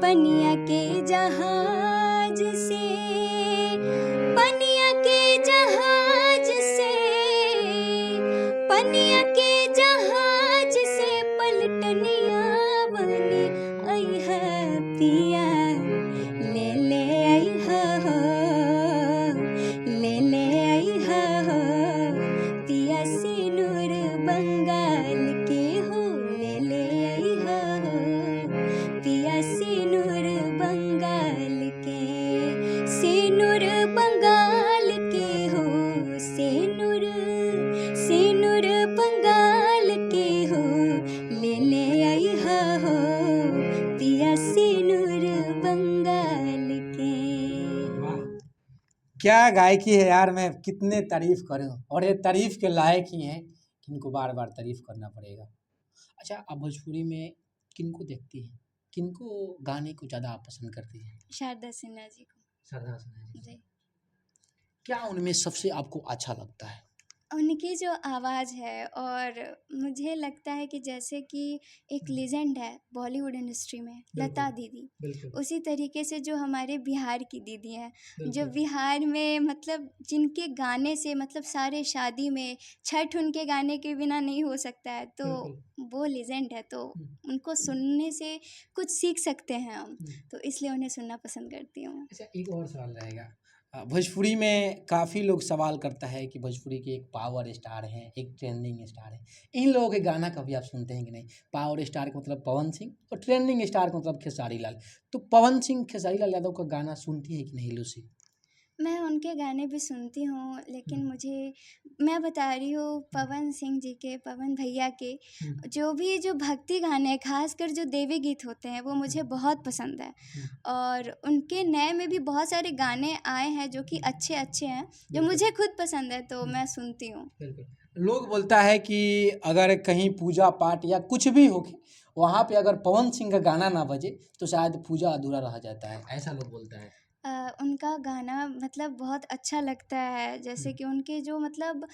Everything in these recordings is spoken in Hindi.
पनिया के जहाज से, पनिया के जहाज से, पनिया के जहाज से पलटनिया बने आई है पिया, ले ले आई हो, ले ले आई हो पिया सिनुर बंगाल के हो, ले ले आई हो पिया सिनुर बंगाल के, सिनुर बंगाल के हो, सिनुर, सिनुर बंगाल के हो, ले ले आई हो पिया सिनुर बंगाल के। क्या गायकी है यार, मैं कितने तारीफ करूं, और ये तारीफ के लायक ही हैं कि इनको बार बार तारीफ करना पड़ेगा। अच्छा, आप भोजपुरी में किनको देखती हैं, किनको गाने को ज़्यादा आप पसंद करती हैं? शारदा सिन्हा जी को। शारदा सिन्हा जी। जी, क्या उनमें सबसे आपको अच्छा लगता है? उनकी जो आवाज़ है, और मुझे लगता है कि जैसे कि एक लीजेंड है बॉलीवुड इंडस्ट्री में लता दीदी, बिल्कुल उसी तरीके से जो हमारे बिहार की दीदी हैं, जो बिल्कुल बिहार में मतलब जिनके गाने से मतलब सारे शादी में छठ उनके गाने के बिना नहीं हो सकता है, तो बिल्कुल। वो लीजेंड है, तो हम्म, उनको सुनने से कुछ सीख सकते हैं हम, हम्म। तो इसलिए उन्हें सुनना पसंद करती हूँ। अच्छा, एक और सवाल रहेगा। भोजपुरी में काफ़ी लोग सवाल करता है कि भोजपुरी के एक पावर स्टार हैं, एक ट्रेंडिंग स्टार है, इन लोगों के गाना कभी आप सुनते हैं कि नहीं? पावर स्टार का मतलब पवन सिंह और ट्रेंडिंग स्टार का मतलब खेसारी लाल। तो पवन सिंह खेसारी लाल यादव का गाना सुनती है कि नहीं लूसी? मैं उनके गाने भी सुनती हूँ, लेकिन हम्म, मुझे, मैं बता रही हूँ पवन सिंह जी के, पवन भैया के हम्म, जो भक्ति गाने हैं, खासकर जो देवी गीत होते हैं, वो मुझे बहुत पसंद है। और उनके नए में भी बहुत सारे गाने आए हैं जो कि अच्छे अच्छे हैं, जो बिल्कुल मुझे खुद पसंद है, तो मैं सुनती हूँ। बिल्कुल। लोग बोलता है कि अगर कहीं पूजा पाठ या कुछ भी हो, वहाँ पे अगर पवन सिंह का गाना ना बजे तो शायद पूजा अधूरा रह जाता है, ऐसा लोग बोलता है। उनका गाना मतलब बहुत अच्छा लगता है, जैसे कि उनके जो मतलब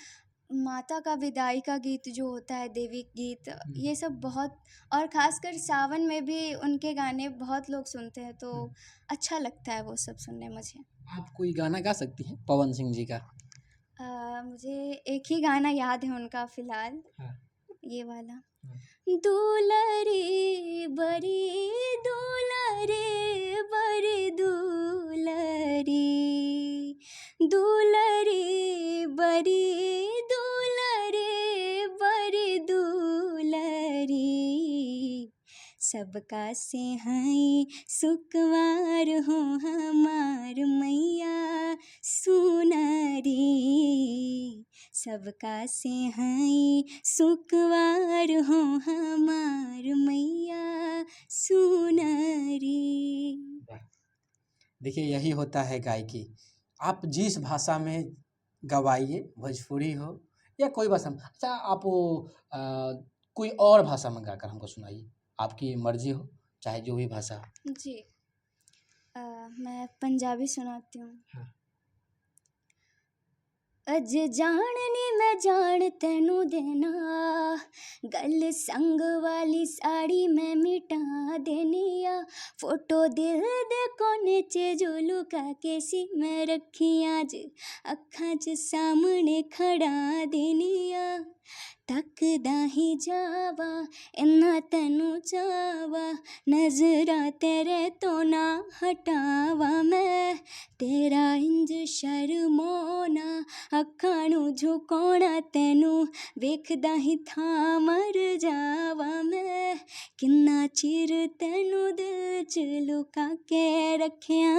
माता का विदाई का गीत जो होता है, देवी गीत, ये सब बहुत, और ख़ासकर सावन में भी उनके गाने बहुत लोग सुनते हैं, तो अच्छा लगता है वो सब सुनने मुझे। आप कोई गाना गा सकती हैं पवन सिंह जी का? मुझे एक ही गाना याद है उनका फ़िलहाल, हाँ, ये वाला। हाँ। दुलारी बड़ी दुलारी बड़ी दुलारी, दुलारी बड़ी दुलारी बड़ी दुलारी, सबका से हैं सुकवार हो हमार मैया सुनारी, सबका से हैं सुकवार हो हमार मैया सुनारी। वाह! देखिए, यही होता है गायकी। आप जिस भाषा में गवाइए, भोजपुरी हो या कोई भाषा में। अच्छा, आप अ, कोई और भाषा में गाकर हमको सुनाइए, आपकी मर्जी हो, चाहे जो भी भाषा हो। जी, मैं पंजाबी सुनाती हूँ। हाँ। अज जाननी मैं जान तेनू देना, गल संग वाली साड़ी मैं मिटा देनी आ, फोटो दिल दे कोने च जो लुका के सी मैं रखी आज अखां च सामने खड़ा देनी आ, तकदा ही जावा इन्ना तेनू चावा, नजरा तेरे तो ना हटावा मैं, तेरा इंज शर्मोना अखां नू झुकाउणा तैनू वेखदा ही थां मर जावा मैं, किन्ना चिर तैनू दिल च लुका के रखिया,